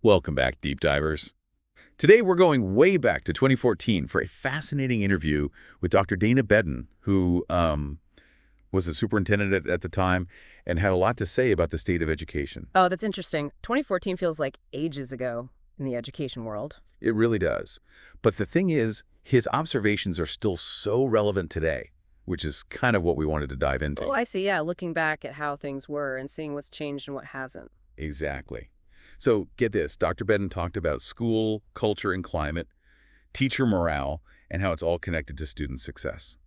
Welcome back, Deep Divers. Today we're going way back to 2014 for a fascinating interview with Dr. Dana Bedden, who was the superintendent at the time and had a lot to say about the state of education. Oh, that's interesting. 2014 feels like ages ago in the education world. It really does. But the thing is, his observations are still so relevant today, which is kind of what we wanted to dive into. Oh, I see. Yeah, looking back at how things were and seeing what's changed and what hasn't. Exactly. So get this, Dr. Bedden talked about school, culture, and climate, teacher morale, and how it's all connected to student success.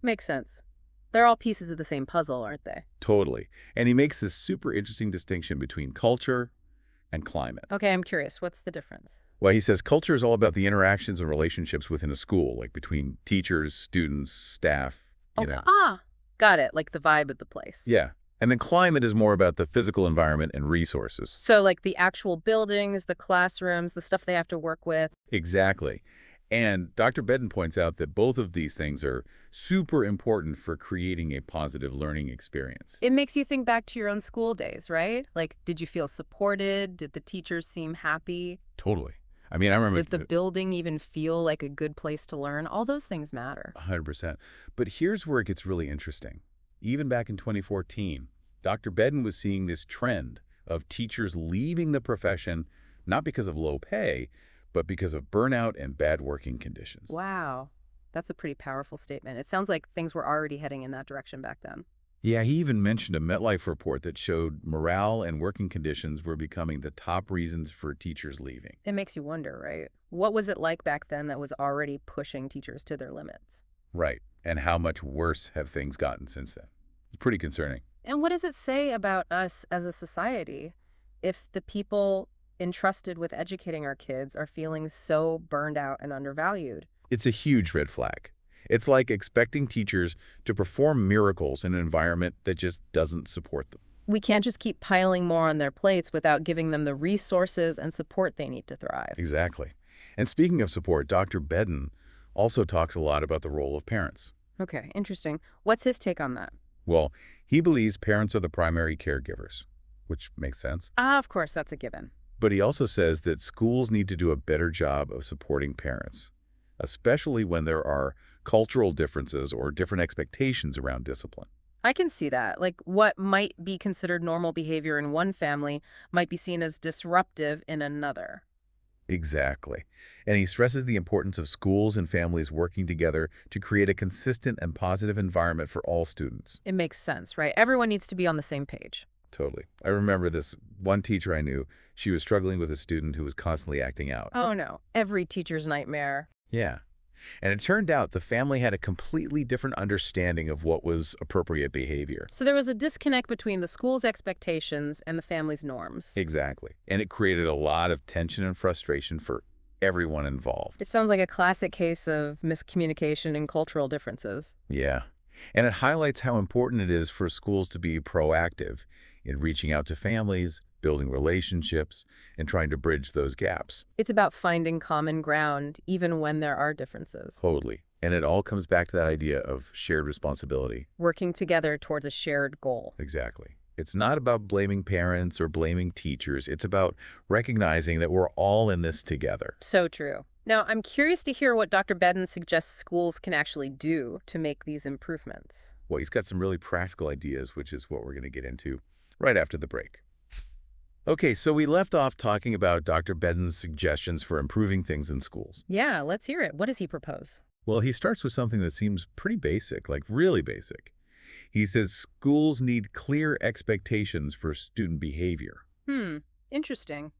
Makes sense. They're all pieces of the same puzzle, aren't they? Totally. And he makes this super interesting distinction between culture and climate. Okay, I'm curious. What's the difference? Well, he says culture is all about the interactions and relationships within a school, like between teachers, students, staff, you know. Got it. Like the vibe of the place. Yeah. And then climate is more about the physical environment and resources. So like the actual buildings, the classrooms, the stuff they have to work with. Exactly. And Dr. Bedden points out that both of these things are super important for creating a positive learning experience. It makes you think back to your own school days, right? Like, did you feel supported? Did the teachers seem happy? Totally. I mean, I remember... Does the building even feel like a good place to learn? All those things matter. 100%. But here's where it gets really interesting. Even back in 2014, Dr. Bedden was seeing this trend of teachers leaving the profession, not because of low pay, but because of burnout and bad working conditions. Wow. That's a pretty powerful statement. It sounds like things were already heading in that direction back then. Yeah, he even mentioned a MetLife report that showed morale and working conditions were becoming the top reasons for teachers leaving. It makes you wonder, right? What was it like back then that was already pushing teachers to their limits? Right. And how much worse have things gotten since then? It's pretty concerning. And what does it say about us as a society if the people entrusted with educating our kids are feeling so burned out and undervalued? It's a huge red flag. It's like expecting teachers to perform miracles in an environment that just doesn't support them. We can't just keep piling more on their plates without giving them the resources and support they need to thrive. Exactly. And speaking of support, Dr. Bedden also talks a lot about the role of parents. Okay, interesting. What's his take on that? Well, he believes parents are the primary caregivers, which makes sense. Of course, that's a given. But he also says that schools need to do a better job of supporting parents, especially when there are cultural differences or different expectations around discipline. I can see that. Like what might be considered normal behavior in one family might be seen as disruptive in another. Exactly. And he stresses the importance of schools and families working together to create a consistent and positive environment for all students. It makes sense, right? Everyone needs to be on the same page. Totally. I remember this one teacher I knew, she was struggling with a student who was constantly acting out. Oh no, every teacher's nightmare. Yeah. And it turned out the family had a completely different understanding of what was appropriate behavior. So there was a disconnect between the school's expectations and the family's norms. Exactly. And it created a lot of tension and frustration for everyone involved. It sounds like a classic case of miscommunication and cultural differences. Yeah. And it highlights how important it is for schools to be proactive in reaching out to families, building relationships, and trying to bridge those gaps. It's about finding common ground, even when there are differences. Totally. And it all comes back to that idea of shared responsibility. Working together towards a shared goal. Exactly. It's not about blaming parents or blaming teachers. It's about recognizing that we're all in this together. So true. Now, I'm curious to hear what Dr. Bedden suggests schools can actually do to make these improvements. Well, he's got some really practical ideas, which is what we're going to get into right after the break. Okay, so we left off talking about Dr. Bedden's suggestions for improving things in schools. Yeah, let's hear it. What does he propose? Well, he starts with something that seems pretty basic, like really basic. He says schools need clear expectations for student behavior. Interesting.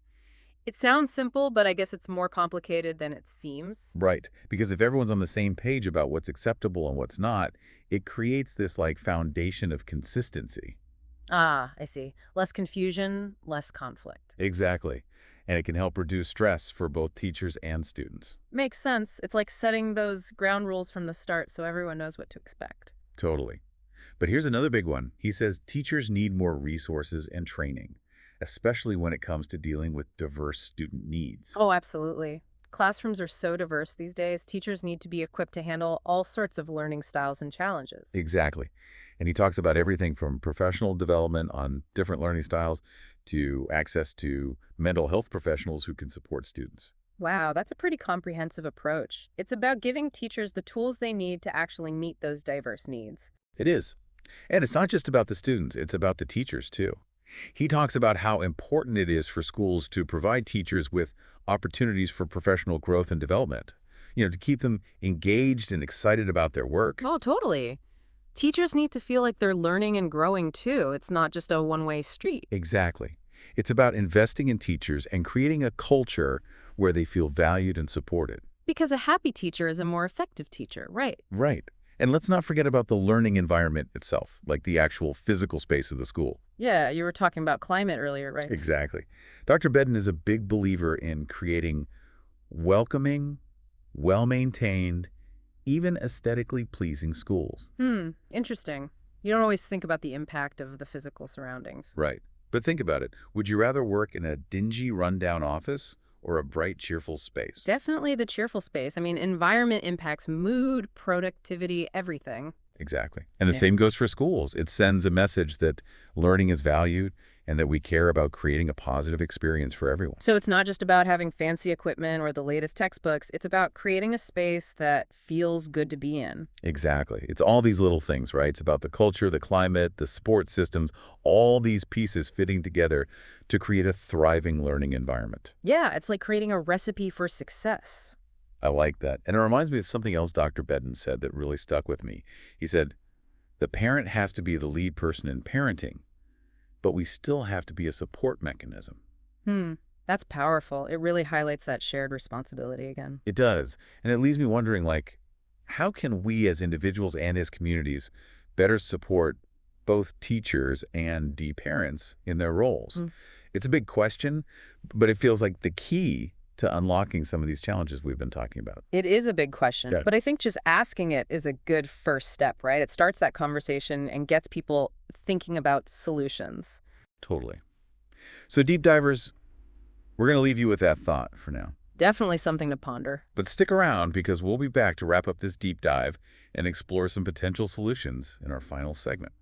It sounds simple, but I guess it's more complicated than it seems. Right, because if everyone's on the same page about what's acceptable and what's not, it creates this like foundation of consistency. I see. Less confusion, less conflict. Exactly. And it can help reduce stress for both teachers and students. Makes sense. It's like setting those ground rules from the start so everyone knows what to expect. Totally. But here's another big one. He says teachers need more resources and training, especially when it comes to dealing with diverse student needs. Oh, absolutely. Classrooms are so diverse these days, teachers need to be equipped to handle all sorts of learning styles and challenges. Exactly. And he talks about everything from professional development on different learning styles to access to mental health professionals who can support students. Wow, that's a pretty comprehensive approach. It's about giving teachers the tools they need to actually meet those diverse needs. It is. And it's not just about the students, it's about the teachers too. He talks about how important it is for schools to provide teachers with opportunities for professional growth and development, to keep them engaged and excited about their work. Oh, totally. Teachers need to feel like they're learning and growing too. It's not just a one-way street. Exactly. It's about investing in teachers and creating a culture where they feel valued and supported. Because a happy teacher is a more effective teacher, right? Right. And let's not forget about the learning environment itself, like the actual physical space of the school. Yeah, you were talking about climate earlier, right? Exactly. Dr. Bedden is a big believer in creating welcoming, well-maintained, even aesthetically pleasing schools. Interesting. You don't always think about the impact of the physical surroundings. Right. But think about it. Would you rather work in a dingy, rundown office or a bright, cheerful space? Definitely the cheerful space. I mean, environment impacts mood, productivity, everything. Exactly. And the Yeah. same goes for schools. It sends a message that learning is valued and that we care about creating a positive experience for everyone. So it's not just about having fancy equipment or the latest textbooks. It's about creating a space that feels good to be in. Exactly. It's all these little things, right? It's about the culture, the climate, the support systems, all these pieces fitting together to create a thriving learning environment. Yeah, it's like creating a recipe for success. I like that. And it reminds me of something else Dr. Bedden said that really stuck with me. He said, the parent has to be the lead person in parenting, but we still have to be a support mechanism. That's powerful. It really highlights that shared responsibility again. It does. And it leaves me wondering, like, how can we as individuals and as communities better support both teachers and parents in their roles? It's a big question, but it feels like the key to unlocking some of these challenges we've been talking about. It is a big question, Yeah. but I think just asking it is a good first step, right? It starts that conversation and gets people thinking about solutions. Totally. So deep divers, we're going to leave you with that thought for now. Definitely something to ponder. But stick around because we'll be back to wrap up this deep dive and explore some potential solutions in our final segment.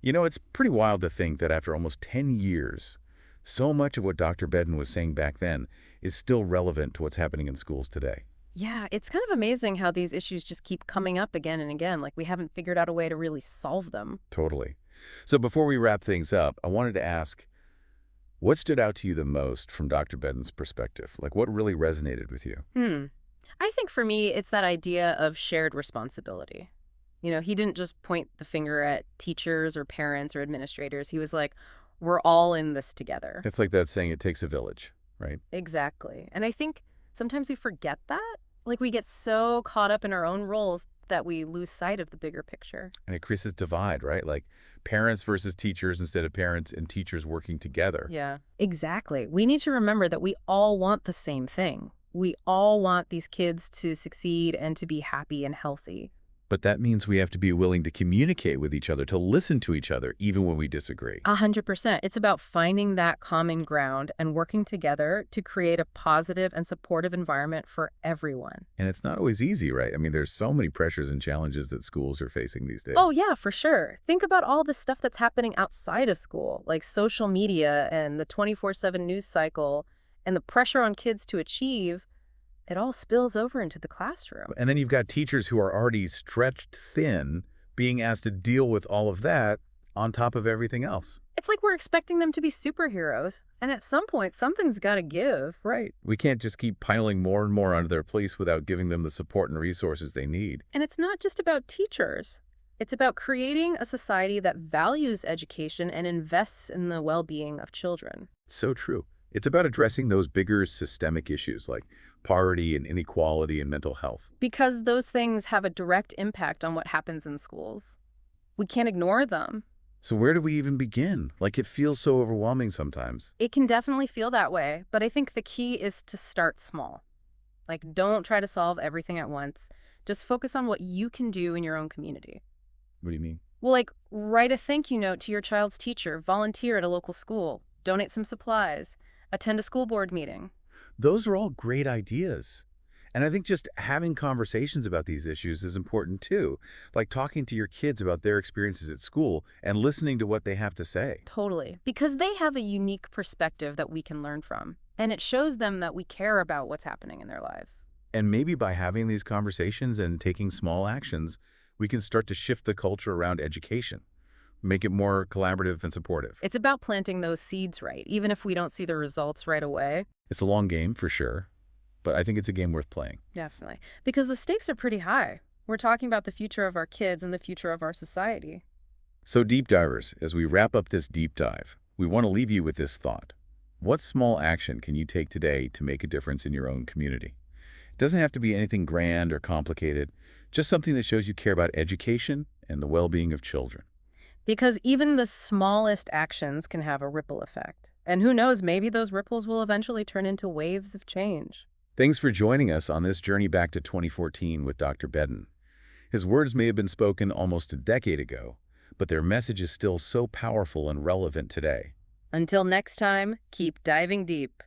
It's pretty wild to think that after almost 10 years, so much of what Dr. Bedden was saying back then is still relevant to what's happening in schools today. Yeah, it's kind of amazing how these issues just keep coming up again and again, like we haven't figured out a way to really solve them. Totally. So before we wrap things up, I wanted to ask, what stood out to you the most from Dr. Bedden's perspective? Like, what really resonated with you? I think for me, it's that idea of shared responsibility. He didn't just point the finger at teachers or parents or administrators. He was like, we're all in this together. It's like that saying, it takes a village, right? Exactly. And I think sometimes we forget that. Like we get so caught up in our own roles that we lose sight of the bigger picture. And it creates this divide, right? Like parents versus teachers instead of parents and teachers working together. Yeah, exactly. We need to remember that we all want the same thing. We all want these kids to succeed and to be happy and healthy. But that means we have to be willing to communicate with each other, to listen to each other, even when we disagree. 100%. It's about finding that common ground and working together to create a positive and supportive environment for everyone. And it's not always easy, right? I mean, there's so many pressures and challenges that schools are facing these days. Oh, yeah, for sure. Think about all the stuff that's happening outside of school, like social media and the 24/7 news cycle and the pressure on kids to achieve. It all spills over into the classroom. And then you've got teachers who are already stretched thin being asked to deal with all of that on top of everything else. It's like we're expecting them to be superheroes, and at some point, something's got to give. Right. We can't just keep piling more and more onto their plates without giving them the support and resources they need. And it's not just about teachers. It's about creating a society that values education and invests in the well-being of children. So true. It's about addressing those bigger systemic issues like poverty and inequality and mental health. Because those things have a direct impact on what happens in schools. We can't ignore them. So where do we even begin? Like, it feels so overwhelming sometimes. It can definitely feel that way, but I think the key is to start small. Like, don't try to solve everything at once. Just focus on what you can do in your own community. What do you mean? Well, like, write a thank you note to your child's teacher, volunteer at a local school, donate some supplies, attend a school board meeting. Those are all great ideas. And I think just having conversations about these issues is important too, like talking to your kids about their experiences at school and listening to what they have to say. Totally. Because they have a unique perspective that we can learn from. And it shows them that we care about what's happening in their lives. And maybe by having these conversations and taking small actions, we can start to shift the culture around education, make it more collaborative and supportive. It's about planting those seeds right, even if we don't see the results right away. It's a long game for sure, but I think it's a game worth playing. Definitely. Because the stakes are pretty high. We're talking about the future of our kids and the future of our society. So deep divers, as we wrap up this deep dive, we want to leave you with this thought. What small action can you take today to make a difference in your own community? It doesn't have to be anything grand or complicated, just something that shows you care about education and the well-being of children. Because even the smallest actions can have a ripple effect. And who knows, maybe those ripples will eventually turn into waves of change. Thanks for joining us on this journey back to 2014 with Dr. Bedden. His words may have been spoken almost a decade ago, but their message is still so powerful and relevant today. Until next time, keep diving deep.